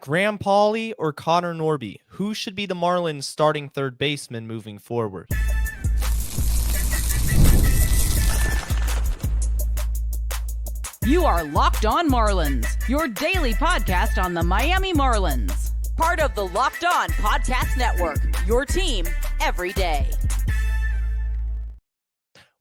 Graham Pauley or Connor Norby? Who should be the Marlins starting third baseman moving forward? You are Locked On Marlins, your daily podcast on the Miami Marlins. Part of the Locked On Podcast Network, your team every day.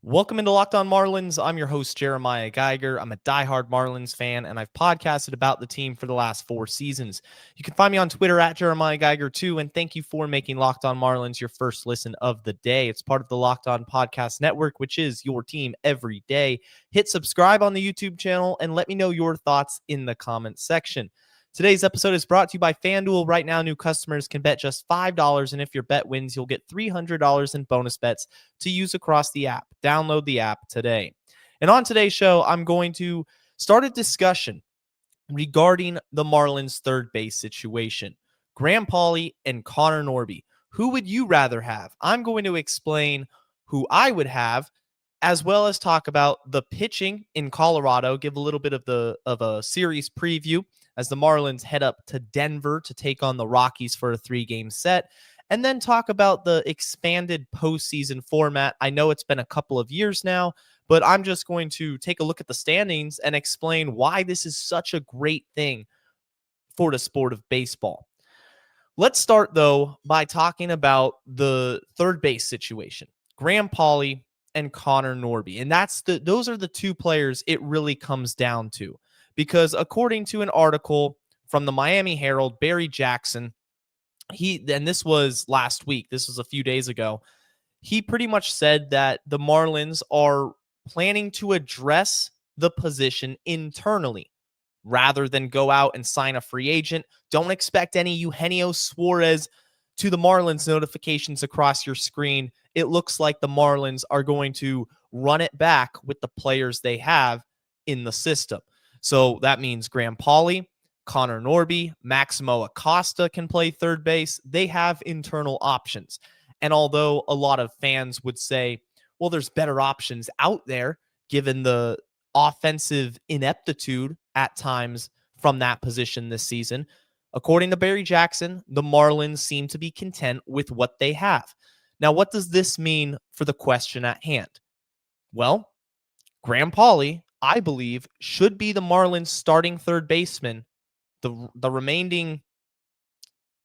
Welcome into Locked On Marlins. I'm your host, Jeremiah Geiger. I'm a diehard Marlins fan, and I've podcasted about the team for the last 4 seasons. You can find me on Twitter at Jeremiah Geiger too, and thank you for making Locked On Marlins your first listen of the day. It's part of the Locked On Podcast Network, which is your team every day. Hit subscribe on the YouTube channel, and let me know your thoughts in the comments section. Today's episode is brought to you by FanDuel. Right now, new customers can bet just $5, and if your bet wins, you'll get $300 in bonus bets to use across the app. Download the app today. And on today's show, I'm going to start a discussion regarding the Marlins' third base situation. Graham Pauley and Connor Norby. Who would you rather have? I'm going to explain who I would have, as well as talk about the pitching in Colorado, give a little bit of a series preview as the Marlins head up to Denver to take on the Rockies for a 3-game set, and then talk about the expanded postseason format. I know it's been a couple of years now, but I'm just going to take a look at the standings and explain why this is such a great thing for the sport of baseball. Let's start, though, by talking about the third base situation. Graham Pauley and Connor Norby. And those are the two players it really comes down to. Because according to an article from the Miami Herald, Barry Jackson, and this was last week, this was a few days ago, he pretty much said that the Marlins are planning to address the position internally rather than go out and sign a free agent. Don't expect any Eugenio Suarez to the Marlins notifications across your screen. It looks like the Marlins are going to run it back with the players they have in the system. So that means Graham Pauley, Connor Norby, Maximo Acosta can play third base. They have internal options. And although a lot of fans would say, well, there's better options out there, given the offensive ineptitude at times from that position this season, according to Barry Jackson, the Marlins seem to be content with what they have. Now, what does this mean for the question at hand? Well, Graham Pauley, I believe, should be the Marlins starting third baseman the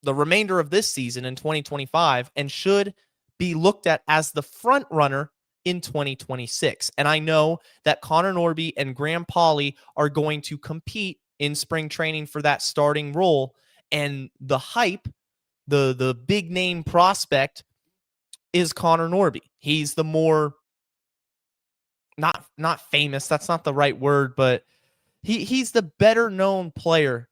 remainder of this season in 2025, and should be looked at as the front runner in 2026. And I know that Connor Norby and Graham Pauley are going to compete in spring training for that starting role, and the hype, the big name prospect is Connor Norby. He's the more not famous, that's not the right word, but he's the better known player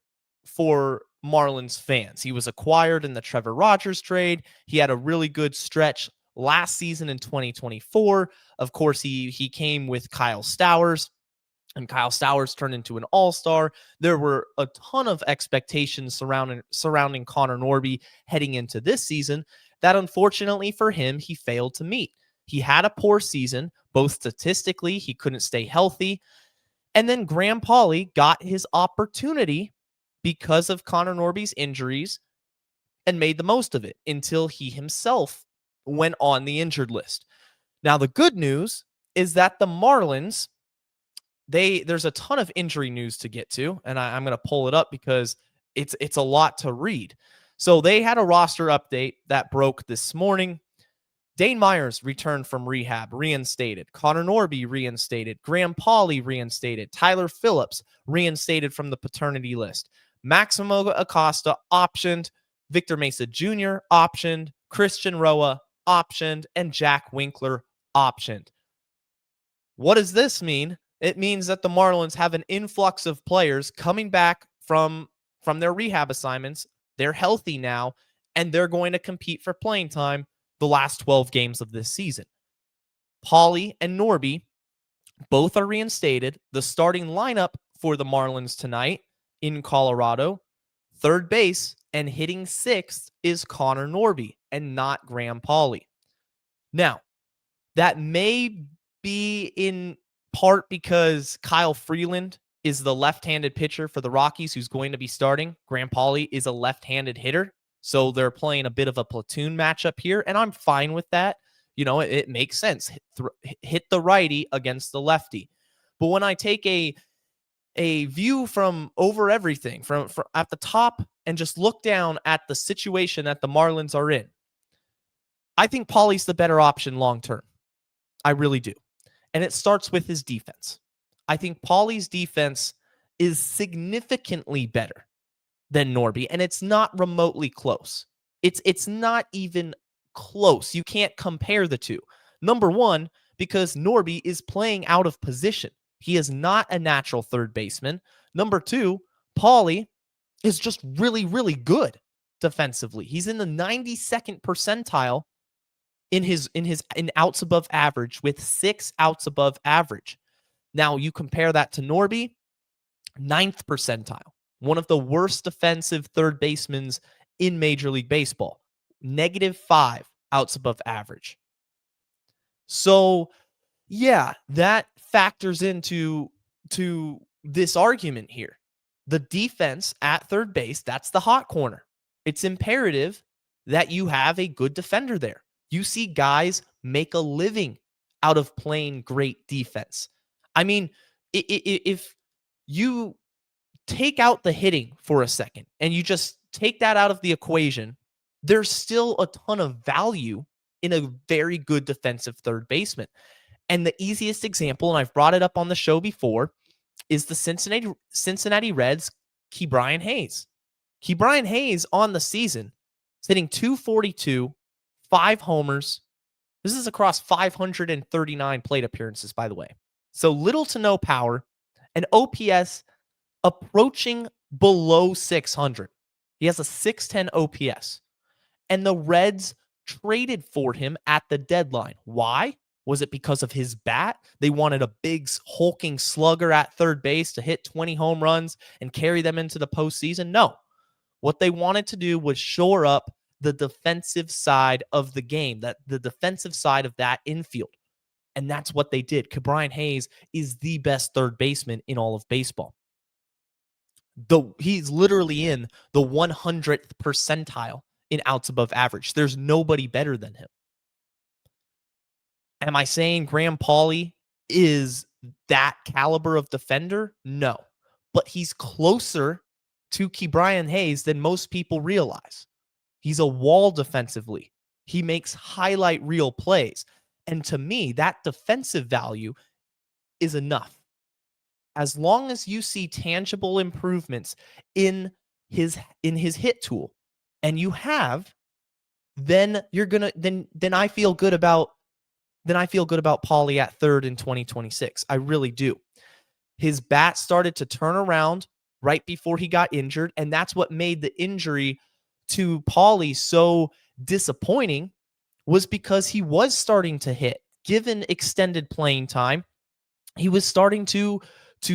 for Marlins fans. He was acquired in the Trevor Rogers trade. He had a really good stretch last season in 2024. Of course, he came with Kyle Stowers, and Kyle Stowers turned into an all-star. There were a ton of expectations surrounding Connor Norby heading into this season that, unfortunately for him, he failed to meet. He had a poor season, both statistically, he couldn't stay healthy, and then Graham Pauley got his opportunity because of Connor Norby's injuries and made the most of it until he himself went on the injured list. Now, the good news is that the Marlins, there's a ton of injury news to get to, and I'm going to pull it up because it's a lot to read. So they had a roster update that broke this morning. Dane Myers returned from rehab, reinstated. Connor Norby reinstated. Graham Pauley reinstated. Tyler Phillips reinstated from the paternity list. Maximo Acosta optioned. Victor Mesa Jr. optioned. Christian Roa optioned. And Jack Winkler optioned. What does this mean? It means that the Marlins have an influx of players coming back from their rehab assignments. They're healthy now, and they're going to compete for playing time the last 12 games of this season. Pauley and Norby both are reinstated. The starting lineup for the Marlins tonight in Colorado, third base and hitting sixth is Connor Norby and not Graham Pauley. Now, that may be in part because Kyle Freeland is the left-handed pitcher for the Rockies who's going to be starting. Graham Pauley is a left-handed hitter. So they're playing a bit of a platoon matchup here, and I'm fine with that. It makes sense. Hit the righty against the lefty. But when I take a view from over everything, from at the top, and just look down at the situation that the Marlins are in, I think Pauley's the better option long term. I really do. And it starts with his defense. I think Pauley's defense is significantly better than Norby, and it's not remotely close. It's not even close. You can't compare the two. Number one, because Norby is playing out of position. He is not a natural third baseman. Number two, Pauley is just really, really good defensively. He's in the 92nd percentile in outs above average with 6 outs above average. Now you compare that to Norby, 9th percentile, one of the worst defensive third basemen in Major League Baseball, -5 outs above average. So yeah, that factors into this argument here. The defense at third base, that's the hot corner. It's imperative that you have a good defender there. You see guys make a living out of playing great defense. I mean, if you take out the hitting for a second and you just take that out of the equation, there's still a ton of value in a very good defensive third baseman. And the easiest example, and I've brought it up on the show before, is the Cincinnati Reds' Ke'Bryan Hayes. Ke'Bryan Hayes on the season is hitting .242, 5 homers. This is across 539 plate appearances, by the way. So little to no power, and OPS approaching below 600. He has a 610 OPS. And the Reds traded for him at the deadline. Why? Was it because of his bat? They wanted a big hulking slugger at third base to hit 20 home runs and carry them into the postseason? No. What they wanted to do was shore up the defensive side of the game, the defensive side of that infield. And that's what they did. Ke'Bryan Hayes is the best third baseman in all of baseball. He's literally in the 100th percentile in outs above average. There's nobody better than him. Am I saying Graham Pauley is that caliber of defender? No. But he's closer to Ke'Bryan Hayes than most people realize. He's a wall defensively. He makes highlight reel plays. And to me, that defensive value is enough. As long as you see tangible improvements in his hit tool, and you have, then you're gonna then I feel good about Pauley at third in 2026. I really do. His bat started to turn around right before he got injured, and that's what made the injury to Pauley so disappointing, was because he was starting to hit. Given extended playing time, he was starting to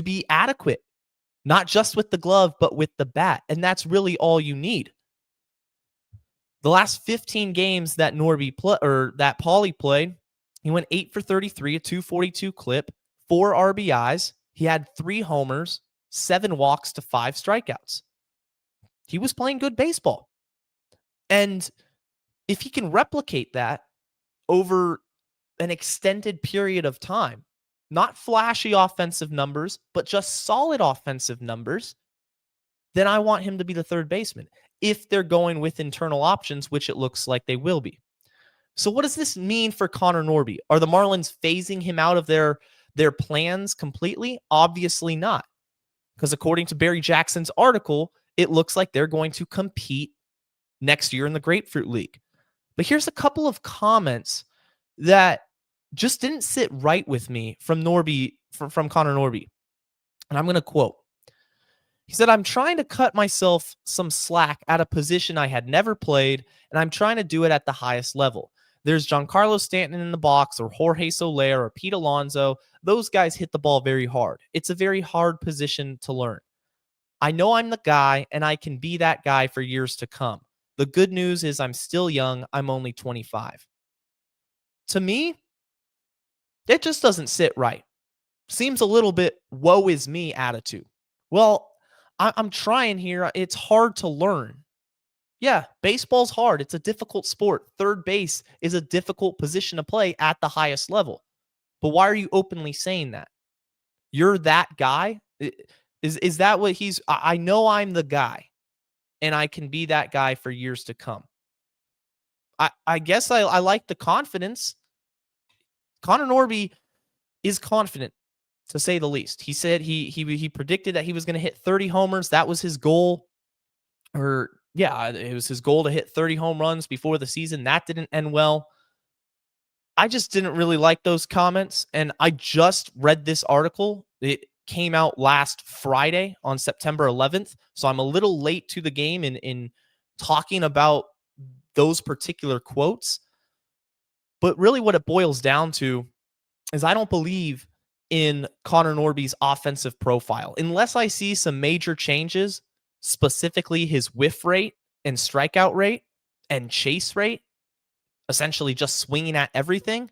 be adequate, not just with the glove, but with the bat, and that's really all you need. The last 15 games that that Pauley played, he went 8 for 33, a .242 clip, 4 RBIs. He had 3 homers, 7 walks to 5 strikeouts. He was playing good baseball. And if he can replicate that over an extended period of time, not flashy offensive numbers, but just solid offensive numbers, then I want him to be the third baseman. If they're going with internal options, which it looks like they will be. So what does this mean for Connor Norby? Are the Marlins phasing him out of their plans completely? Obviously not. Because according to Barry Jackson's article, it looks like they're going to compete next year in the Grapefruit League. But here's a couple of comments that just didn't sit right with me from Connor Norby. And I'm going to quote. He said, "I'm trying to cut myself some slack at a position I had never played, and I'm trying to do it at the highest level. There's Giancarlo Stanton in the box, or Jorge Soler, or Pete Alonso. Those guys hit the ball very hard. It's a very hard position to learn. I know I'm the guy, and I can be that guy for years to come. The good news is I'm still young. I'm only 25. To me, it just doesn't sit right. Seems a little bit woe is me attitude. Well, I'm trying here. It's hard to learn. Yeah, baseball's hard. It's a difficult sport. Third base is a difficult position to play at the highest level. But why are you openly saying that? You're that guy? Is that what he's I know I'm the guy, and I can be that guy for years to come. I guess I like the confidence. Connor Norby is confident, to say the least. He said he predicted that he was going to hit 30 homers. That was his goal. Or yeah, it was his goal to hit 30 home runs before the season. That didn't end well. I just didn't really like those comments. And I just read this article. It came out last Friday on September 11th. So I'm a little late to the game in talking about those particular quotes. But really what it boils down to is I don't believe in Connor Norby's offensive profile. Unless I see some major changes, specifically his whiff rate and strikeout rate and chase rate, essentially just swinging at everything,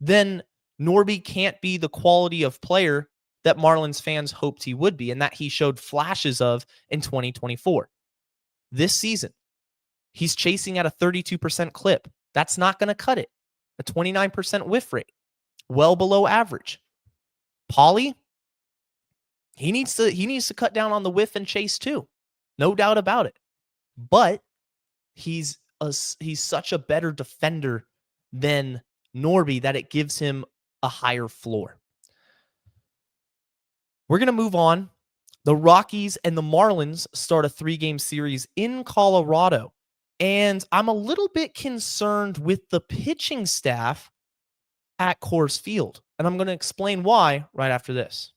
then Norby can't be the quality of player that Marlins fans hoped he would be and that he showed flashes of in 2024. This season, he's chasing at a 32% clip. That's not going to cut it. A 29% whiff rate, well below average. Pauley, he needs to cut down on the whiff and chase too. No doubt about it. But he's such a better defender than Norby that it gives him a higher floor. We're going to move on. The Rockies and the Marlins start a 3-game series in Colorado. And I'm a little bit concerned with the pitching staff at Coors Field. And I'm going to explain why right after this.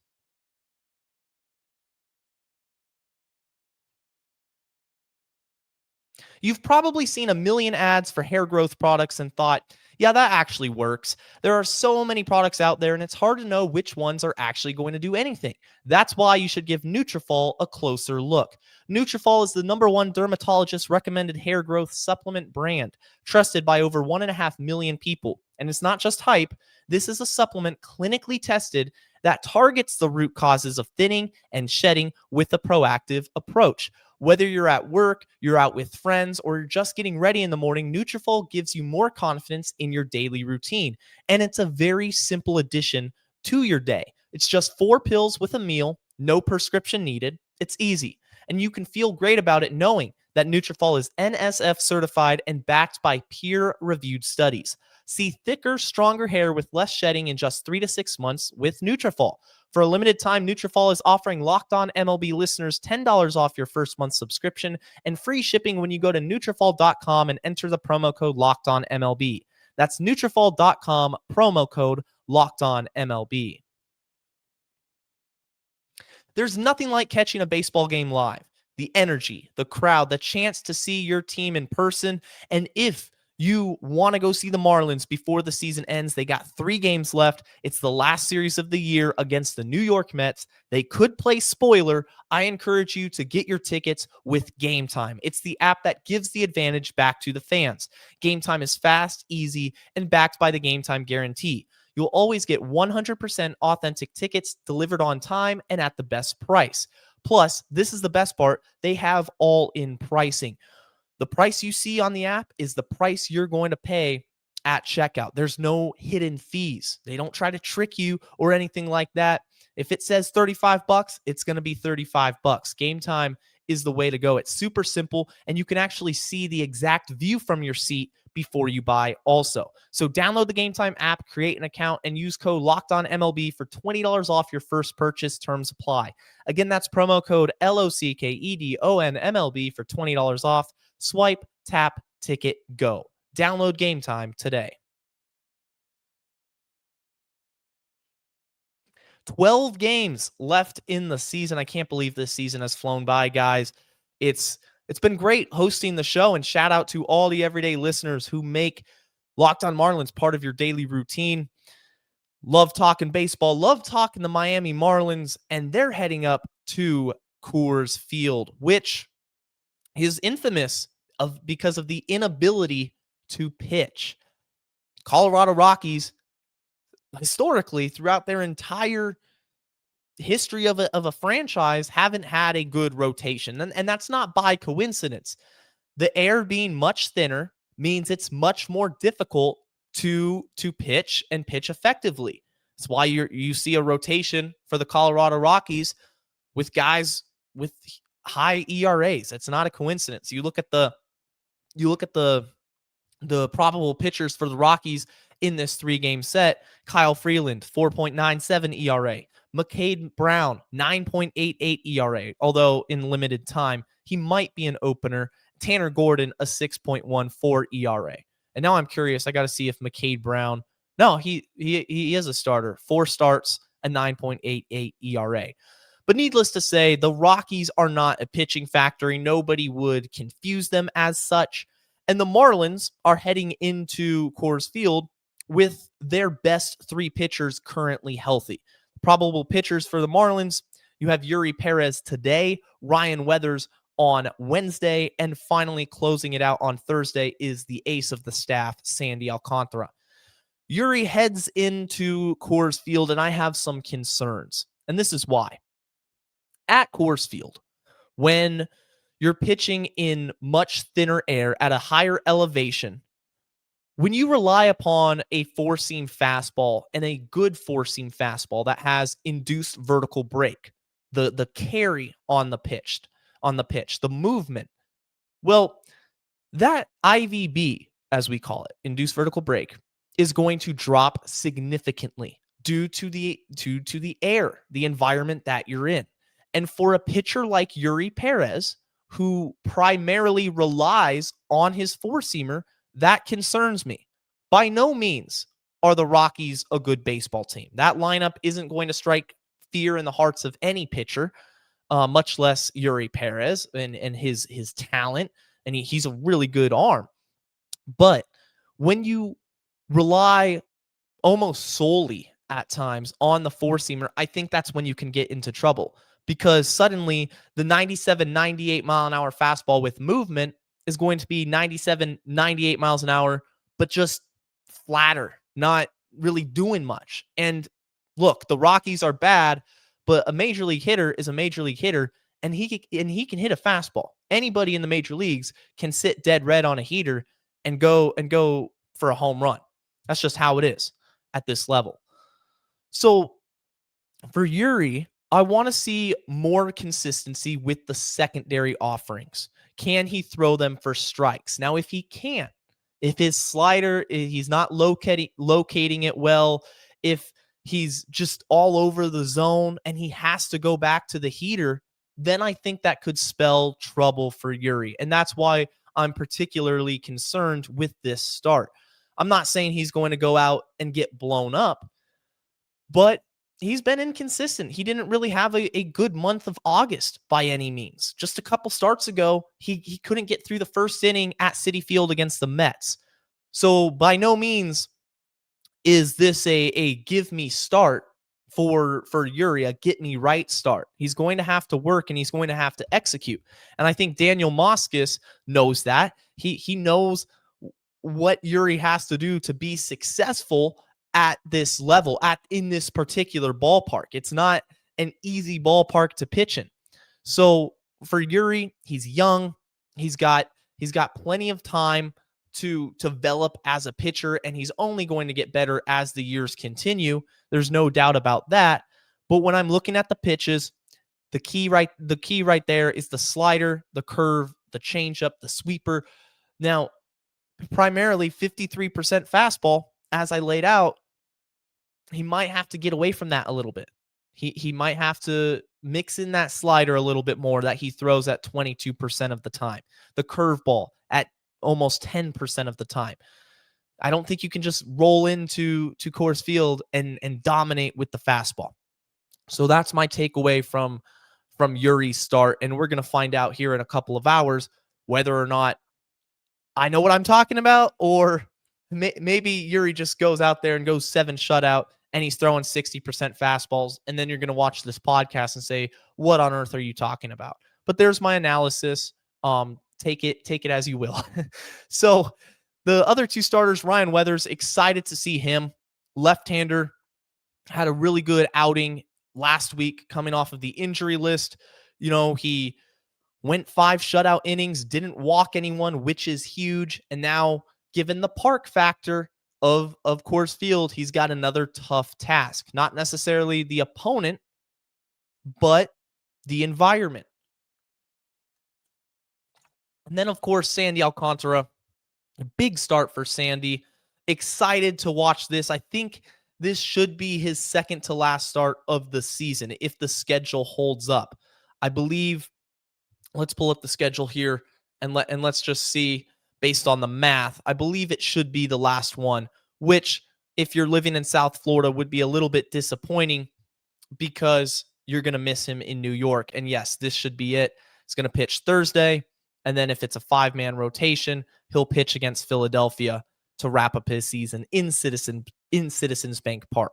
You've probably seen a million ads for hair growth products and thought, yeah, that actually works. There are so many products out there, and it's hard to know which ones are actually going to do anything. That's why you should give Nutrafol a closer look. Nutrafol is the #1 dermatologist recommended hair growth supplement brand, trusted by over 1.5 million people. And it's not just hype. This is a supplement clinically tested that targets the root causes of thinning and shedding with a proactive approach. Whether you're at work, you're out with friends, or you're just getting ready in the morning, Nutrafol gives you more confidence in your daily routine. And it's a very simple addition to your day. It's just 4 pills with a meal, no prescription needed. It's easy. And you can feel great about it knowing that Nutrafol is NSF certified and backed by peer-reviewed studies. See thicker, stronger hair with less shedding in just 3 to 6 months with Nutrafol. For a limited time, Nutrafol is offering Locked On MLB listeners $10 off your first month subscription and free shipping when you go to Nutrafol.com and enter the promo code Locked On MLB. That's Nutrafol.com, promo code Locked On MLB. There's nothing like catching a baseball game live. The energy, the crowd, the chance to see your team in person. And if you want to go see the Marlins before the season ends, they got 3 games left. It's the last series of the year against the New York Mets. They could play spoiler. I encourage you to get your tickets with Gametime. It's the app that gives the advantage back to the fans. Gametime is fast, easy, and backed by the Gametime guarantee. You'll always get 100% authentic tickets delivered on time and at the best price. Plus, this is the best part, they have all-in pricing. The price you see on the app is the price you're going to pay at checkout. There's no hidden fees. They don't try to trick you or anything like that. If it says $35, it's going to be $35. Gametime is the way to go. It's super simple, and you can actually see the exact view from your seat before you buy also. So download the Gametime app, create an account, and use code LOCKEDONMLB for $20 off your first purchase. Terms apply. Again, that's promo code LOCKEDONMLB for $20 off. Swipe, tap, ticket, go. Download Gametime today. 12 games left in the season. I can't believe this season has flown by, guys. It's been great hosting the show, and shout out to all the everyday listeners who make Locked On Marlins part of your daily routine. Love talking baseball, love talking the Miami Marlins, and they're heading up to Coors Field, which is infamous because of the inability to pitch. Colorado Rockies, historically, throughout their entire history of a franchise haven't had a good rotation. And that's not by coincidence. The air being much thinner means it's much more difficult to pitch and pitch effectively. That's why you see a rotation for the Colorado Rockies with guys with high ERAs. It's not a coincidence. You look at the probable pitchers for the Rockies in this 3-game set. Kyle Freeland, 4.97 ERA. McCade Brown, 9.88 ERA, although in limited time, he might be an opener. Tanner Gordon, a 6.14 ERA. And now I'm curious, I got to see if McCade Brown, no, he is a starter. 4 starts, a 9.88 ERA. But needless to say, the Rockies are not a pitching factory. Nobody would confuse them as such. And the Marlins are heading into Coors Field with their best 3 pitchers currently healthy. Probable pitchers for the Marlins, you have Eury Perez today, Ryan Weathers on Wednesday, and finally closing it out on Thursday is the ace of the staff, Sandy Alcantara. Eury heads into Coors Field, and I have some concerns, and this is why. At Coors Field, when you're pitching in much thinner air at a higher elevation, when you rely upon a 4-seam fastball and a good 4-seam fastball that has induced vertical break, the carry on the pitch, the movement, well, that IVB, as we call it, induced vertical break, is going to drop significantly due to the air, the environment that you're in. And for a pitcher like Eury Perez, who primarily relies on his 4-seamer, that concerns me. By no means are the Rockies a good baseball team. That lineup isn't going to strike fear in the hearts of any pitcher, much less Eury Perez and his talent. And he's a really good arm. But when you rely almost solely at times on the 4-seamer, I think that's when you can get into trouble. Because suddenly the 97, 98 mile an hour fastball with movement is going to be 97, 98 miles an hour, but just flatter, not really doing much. And look, the Rockies are bad, but a major league hitter is a major league hitter, and he can hit a fastball. Anybody in the major leagues can sit dead red on a heater and go for a home run. That's just how it is at this level. So for Eury, I want to see more consistency with the secondary offerings. Can he throw them for strikes? Now, if he can't, if his slider, he's not locating it well, if he's just all over the zone and he has to go back to the heater, then I think that could spell trouble for Eury. And that's why I'm particularly concerned with this start. I'm not saying he's going to go out and get blown up, but he's been inconsistent. He didn't really have a good month of August by any means. Just a couple starts ago, he couldn't get through the first inning at Citi Field against the Mets. So by no means is this a give me start for Eury, a get me right start. He's going to have to work and he's going to have to execute. And I think Daniel Moskis knows that. He knows what Eury has to do to be successful at this level, in this particular ballpark. It's not an easy ballpark to pitch in. So for Eury, he's young. He's got plenty of time to develop as a pitcher, and he's only going to get better as the years continue. There's no doubt about that. But when I'm looking at the pitches, the key right there is the slider, the curve, the changeup, the sweeper. Now, primarily 53% fastball, as I laid out, he might have to get away from that a little bit. He might have to mix in that slider a little bit more that he throws at 22% of the time. The curveball at almost 10% of the time. I don't think you can just roll into Coors Field and dominate with the fastball. So that's my takeaway from Eury's start, and we're going to find out here in a couple of hours whether or not I know what I'm talking about, or maybe Eury just goes out there and goes 7 shutout and he's throwing 60% fastballs, and then you're going to watch this podcast and say, what on earth are you talking about? But there's my analysis. Take it as you will. So the other 2 starters, Ryan Weathers, excited to see him. Left-hander, had a really good outing last week coming off of the injury list. He went 5 shutout innings, didn't walk anyone, which is huge. And now, given the park factor of Coors Field, he's got another tough task. Not necessarily the opponent, but the environment. And then, of course, Sandy Alcantara. A big start for Sandy. Excited to watch this. I think this should be his second to last start of the season if the schedule holds up. I believe, let's pull up the schedule here and let's just see based on the math. I believe it should be the last one, which if you're living in South Florida would be a little bit disappointing because you're going to miss him in New York. And yes, this should be it. He's going to pitch Thursday. And then if it's a 5-man rotation, he'll pitch against Philadelphia to wrap up his season in Citizens Bank Park.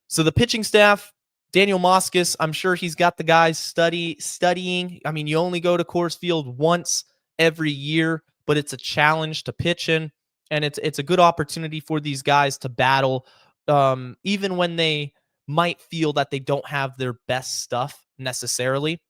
So the pitching staff, Daniel Moscas, I'm sure he's got the guys studying. I mean, you only go to Coors Field once every year, but it's a challenge to pitch in. And it's a good opportunity for these guys to battle, even when they might feel that they don't have their best stuff necessarily.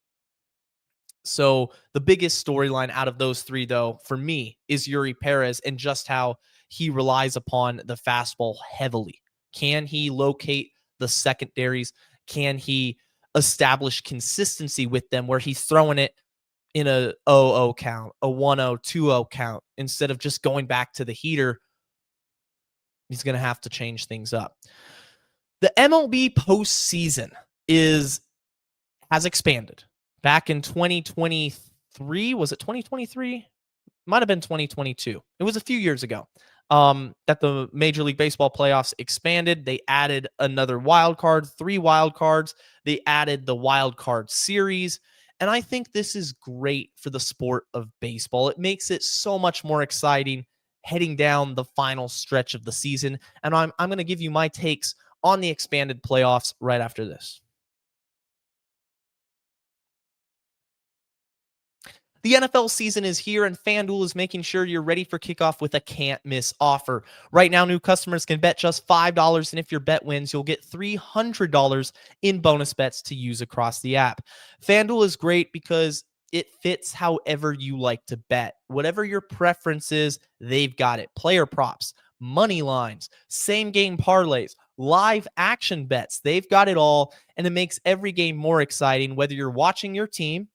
So the biggest storyline out of those three, though, for me, is Eury Perez and just how he relies upon the fastball heavily. Can he locate the secondaries? Can he establish consistency with them where he's throwing it in a 0-0 count, a 1-0, 2-0 count, instead of just going back to the heater? He's going to have to change things up. The MLB postseason has expanded. Back in 2023, was it 2023? Might have been 2022. It was a few years ago that the Major League Baseball playoffs expanded. They added another wild card, 3 wild cards. They added the wild card series. And I think this is great for the sport of baseball. It makes it so much more exciting heading down the final stretch of the season. And I'm going to give you my takes on the expanded playoffs right after this. The NFL season is here, and FanDuel is making sure you're ready for kickoff with a can't-miss offer. Right now, new customers can bet just $5, and if your bet wins, you'll get $300 in bonus bets to use across the app. FanDuel is great because it fits however you like to bet. Whatever your preference is, they've got it. Player props, money lines, same-game parlays, live action bets. They've got it all, and it makes every game more exciting, whether you're watching your team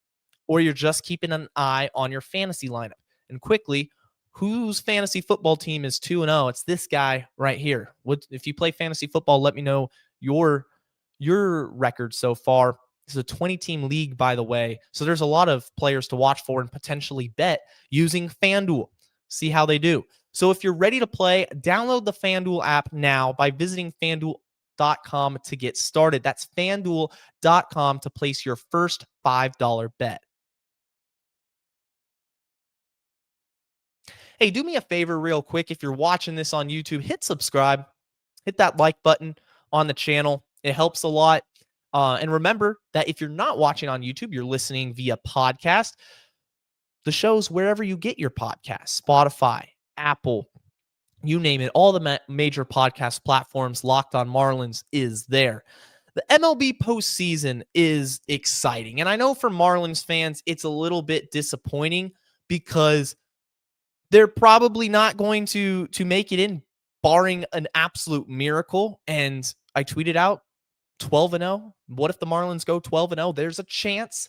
or you're just keeping an eye on your fantasy lineup. And quickly, whose fantasy football team is 2-0? It's this guy right here. If you play fantasy football, let me know your record so far. This is a 20-team league, by the way. So there's a lot of players to watch for and potentially bet using FanDuel. See how they do. So if you're ready to play, download the FanDuel app now by visiting FanDuel.com to get started. That's FanDuel.com to place your first $5 bet. Hey, do me a favor real quick. If you're watching this on YouTube, hit subscribe. Hit that like button on the channel. It helps a lot. And remember that if you're not watching on YouTube, you're listening via podcast. The show's wherever you get your podcasts, Spotify, Apple, you name it. All the major podcast platforms. Locked on Marlins is there. The MLB postseason is exciting. And I know for Marlins fans, it's a little bit disappointing because they're probably not going to make it in, barring an absolute miracle. And I tweeted out 12-0. What if the Marlins go 12-0? There's a chance.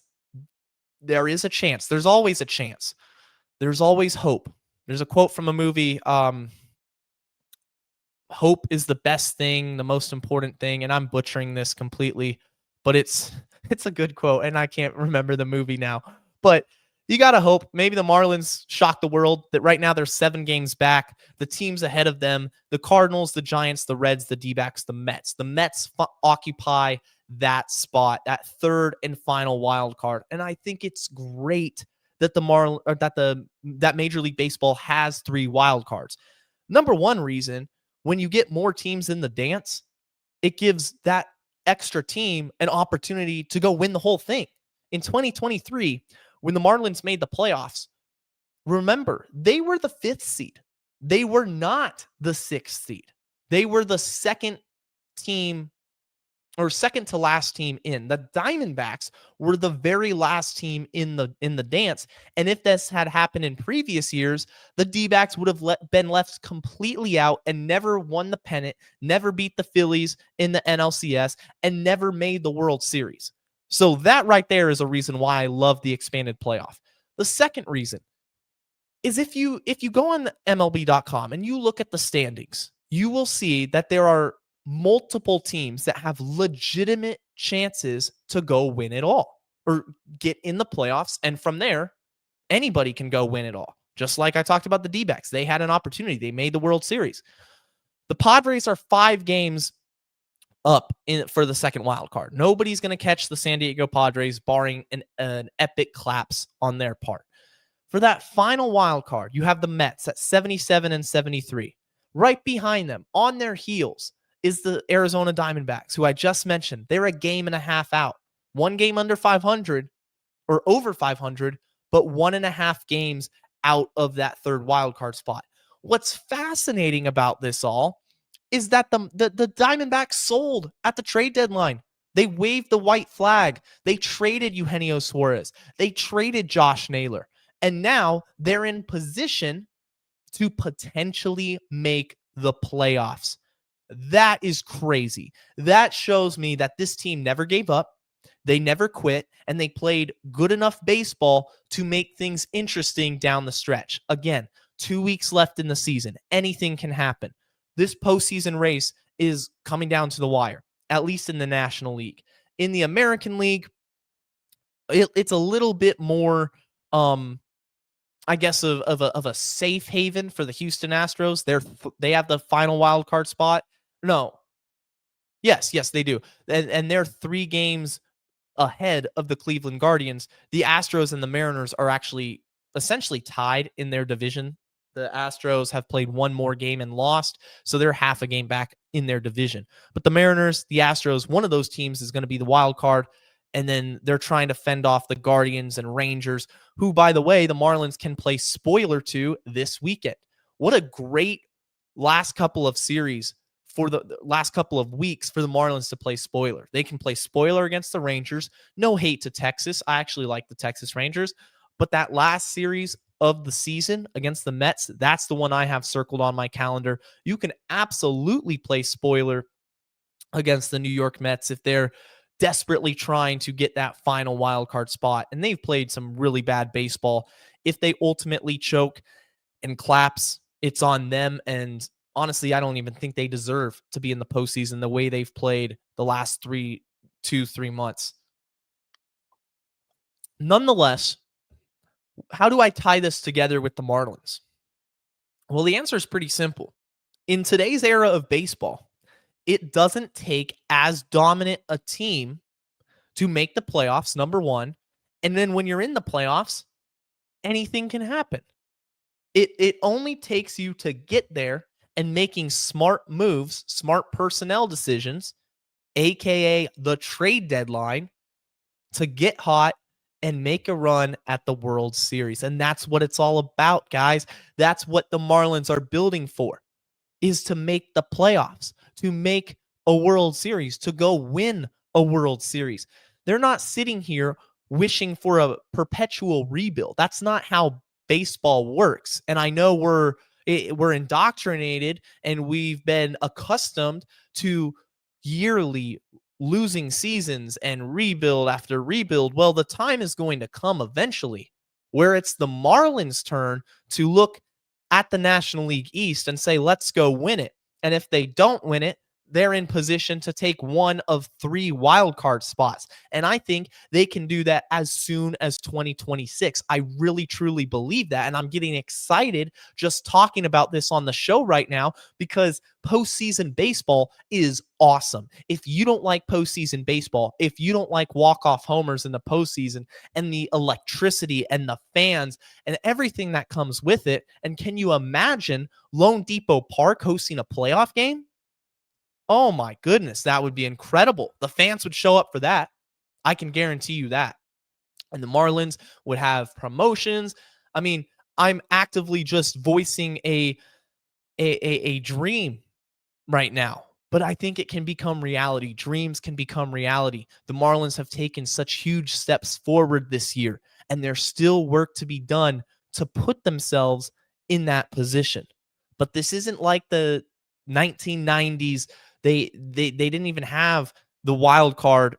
There is a chance. There's always a chance. There's always hope. There's a quote from a movie. Hope is the best thing, the most important thing. And I'm butchering this completely, but it's a good quote. And I can't remember the movie now, but you got to hope. Maybe the Marlins shock the world that right now they're 7 games back. The teams ahead of them, the Cardinals, the Giants, the Reds, the D-backs, the Mets. The Mets occupy that spot, that third and final wild card. And I think it's great that that Major League Baseball has 3 wild cards. Number one reason, when you get more teams in the dance, it gives that extra team an opportunity to go win the whole thing. In 2023, when the Marlins made the playoffs, remember, they were the 5th seed. They were not the 6th seed. They were the second team, or second to last team in. The Diamondbacks were the very last team in the dance. And if this had happened in previous years, the D-backs would have been left completely out and never won the pennant, never beat the Phillies in the NLCS, and never made the World Series. So that right there is a reason why I love the expanded playoff. The second reason is if you go on MLB.com and you look at the standings, you will see that there are multiple teams that have legitimate chances to go win it all or get in the playoffs. And from there, anybody can go win it all. Just like I talked about the D-backs. They had an opportunity. They made the World Series. The Padres are 5 games up for the second wild card. Nobody's going to catch the San Diego Padres, barring an epic collapse on their part. For that final wild card, you have the Mets at 77 and 73. Right behind them, on their heels, is the Arizona Diamondbacks, who I just mentioned. They're a game and a half out. 1 game under 500 or over 500, but 1.5 games out of that third wild card spot. What's fascinating about this all is that the Diamondbacks sold at the trade deadline. They waved the white flag. They traded Eugenio Suarez. They traded Josh Naylor. And now they're in position to potentially make the playoffs. That is crazy. That shows me that this team never gave up. They never quit, and they played good enough baseball to make things interesting down the stretch. Again, 2 weeks left in the season. Anything can happen. This postseason race is coming down to the wire, at least in the National League. In the American League, it's a little bit more I guess of a safe haven for the Houston Astros. They have the final wild card spot. No. Yes, they do. And they're 3 games ahead of the Cleveland Guardians. The Astros and the Mariners are actually essentially tied in their division. The Astros have played 1 more game and lost, so they're half a game back in their division. But the Mariners, the Astros, one of those teams is going to be the wild card. And then they're trying to fend off the Guardians and Rangers, who, by the way, the Marlins can play spoiler to this weekend. What a great last couple of series for the last couple of weeks for the Marlins to play spoiler. They can play spoiler against the Rangers. No hate to Texas. I actually like the Texas Rangers. But that last series of the season against the Mets, that's the one I have circled on my calendar. You can absolutely play spoiler against the New York Mets if they're desperately trying to get that final wild card spot. And they've played some really bad baseball. If they ultimately choke and collapse, it's on them. And honestly, I don't even think they deserve to be in the postseason the way they've played the last 3 months. Nonetheless, how do I tie this together with the Marlins? Well, the answer is pretty simple. In today's era of baseball, it doesn't take as dominant a team to make the playoffs, number one. And then when you're in the playoffs, anything can happen. It only takes you to get there and making smart moves, smart personnel decisions, aka the trade deadline, to get hot and make a run at the World Series. And that's what it's all about, guys. That's what the Marlins are building for, is to make the playoffs, to make a World Series, to go win a World Series. They're not sitting here wishing for a perpetual rebuild. That's not how baseball works. And I know we're indoctrinated and we've been accustomed to yearly losing seasons and rebuild after rebuild. Well, the time is going to come eventually where it's the Marlins' turn to look at the National League East and say, let's go win it. And if they don't win it, they're in position to take one of 3 wild card spots. And I think they can do that as soon as 2026. I really, truly believe that. And I'm getting excited just talking about this on the show right now because postseason baseball is awesome. If you don't like postseason baseball, if you don't like walk-off homers in the postseason and the electricity and the fans and everything that comes with it, and can you imagine Lone Depot Park hosting a playoff game? Oh my goodness, that would be incredible. The fans would show up for that. I can guarantee you that. And the Marlins would have promotions. I mean, I'm actively just voicing a dream right now. but I think it can become reality. Dreams can become reality. The Marlins have taken such huge steps forward this year, and there's still work to be done to put themselves in that position. But this isn't like the 1990s. They didn't even have the wild card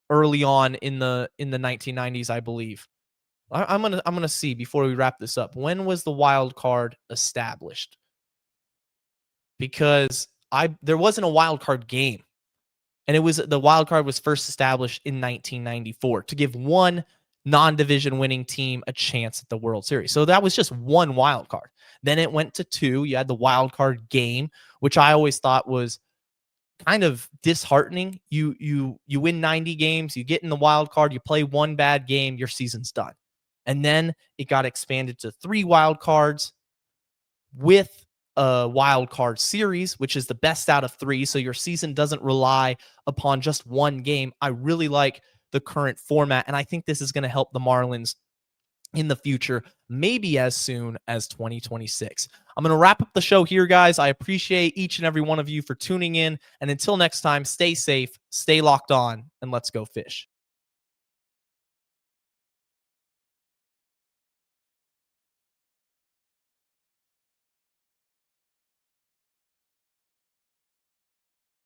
early on in the 1990s, I believe. I'm gonna see before we wrap this up. When was the wild card established? Because there wasn't a wild card game, and the wild card was first established in 1994 to give one non-division winning team a chance at the World Series. So that was just one wild card. Then it went to two. You had the wild card game, which I always thought was kind of disheartening. You win 90 games, you get in the wild card, you play one bad game, your season's done. And then it got expanded to 3 wild cards with a wild card series, which is the best out of 3. So your season doesn't rely upon just one game. I really like the current format, and I think this is going to help the Marlins in the future, maybe as soon as 2026. I'm going to wrap up the show here, guys. I appreciate each and every one of you for tuning in. And until next time, stay safe, stay locked on, and let's go fish.